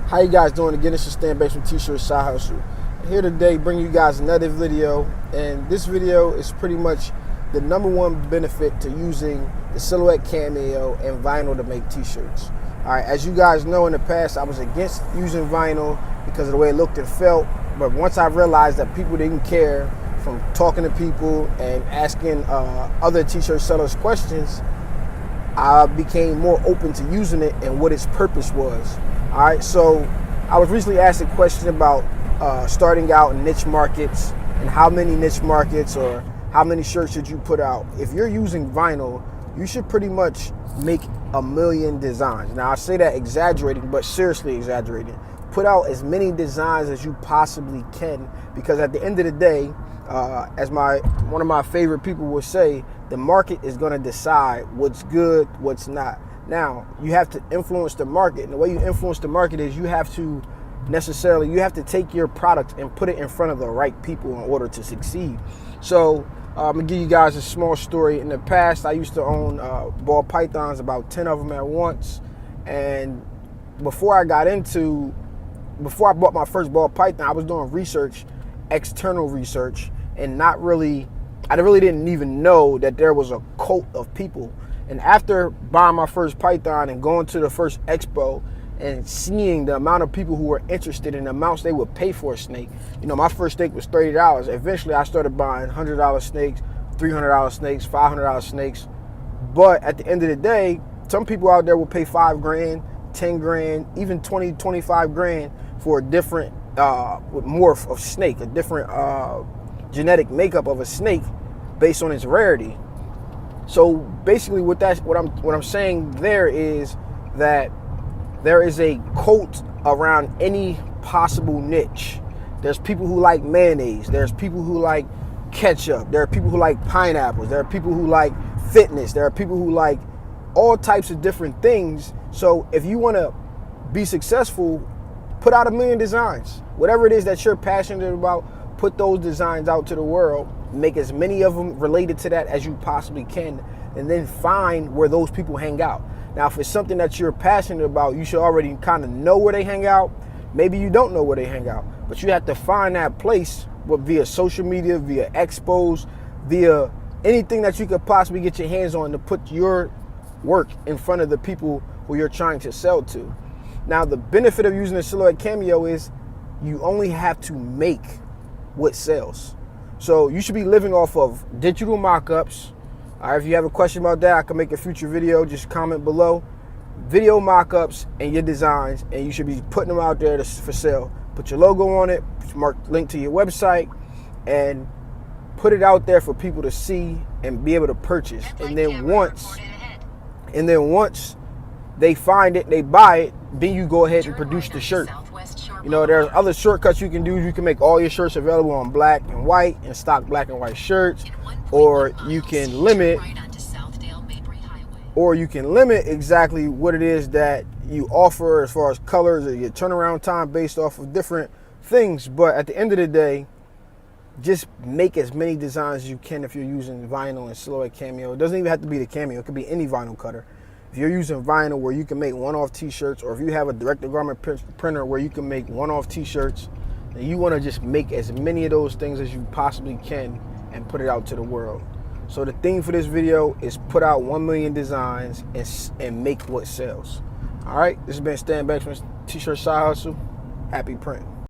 How you guys doing? Again, this is Stan Bates from T-Shirt Side Hustle. Here today, bring you guys another video, and this video is pretty much the #1 benefit to using the Silhouette Cameo and vinyl to make T-shirts. All right, as you guys know, in the past, I was against using vinyl because of the way it looked and felt. But once I realized that people didn't care from talking to people and asking other T-shirt sellers questions, I became more open to using it and what its purpose was. All right, so I was recently asked a question about starting out in niche markets and how many niche markets or how many shirts should you put out. If you're using vinyl, you should pretty much make 1 million designs. Now I say that exaggerating, but seriously exaggerating. Put out as many designs as you possibly can, because at the end of the day, as one of my favorite people would say, the market is going to decide what's good, what's not. Now, you have to influence the market, and the way you influence the market is you have to take your product and put it in front of the right people in order to succeed. So I'm gonna give you guys a small story. In the past, I used to own ball pythons, about 10 of them at once, and before I bought my first ball python, I was doing research, external research, and I really didn't even know that there was a cult of people. And after buying my first python and going to the first expo and seeing the amount of people who were interested in the amounts they would pay for a snake, my first snake was $30. Eventually, I started buying $100 snakes, $300 snakes, $500 snakes. But at the end of the day, some people out there will pay $5 grand, 10 grand, even 20, 25 grand for a different morph of snake, a different genetic makeup of a snake based on its rarity. So basically, what I'm saying there is that there is a cult around any possible niche. There's people who like mayonnaise. There's people who like ketchup. There are people who like pineapples. There are people who like fitness. There are people who like all types of different things. So if you want to be successful, put out 1 million designs. Whatever it is that you're passionate about, put those designs out to the world. Make as many of them related to that as you possibly can, and then find where those people hang out. Now, if it's something that you're passionate about, you should already kind of know where they hang out. Maybe you don't know where they hang out, but you have to find that place via social media, via expos, via anything that you could possibly get your hands on to put your work in front of the people who you're trying to sell to. Now, the benefit of using the Silhouette Cameo is you only have to make what sells. So you should be living off of digital mock-ups. All right, if you have a question about that, I can make a future video. Just comment below. Video mock-ups and your designs, and you should be putting them out there for sale. Put your logo on it, link to your website, and put it out there for people to see and be able to purchase. And then once they find it, they buy it, then you go ahead and produce the shirt. There's other shortcuts you can do. You can make all your shirts available on black and white and stock black and white shirts, or you can limit exactly what it is that you offer as far as colors or your turnaround time based off of different things. But at the end of the day, just make as many designs as you can if you're using vinyl and Silhouette Cameo. It doesn't even have to be the Cameo. It could be any vinyl cutter. If you're using vinyl where you can make one-off t-shirts, or if you have a direct-to-garment printer where you can make one-off t-shirts, and you want to just make as many of those things as you possibly can and put it out to the world. So the theme for this video is put out 1 million designs and make what sells. All right, this has been Stan Bates from T-Shirt Side Hustle. Happy print.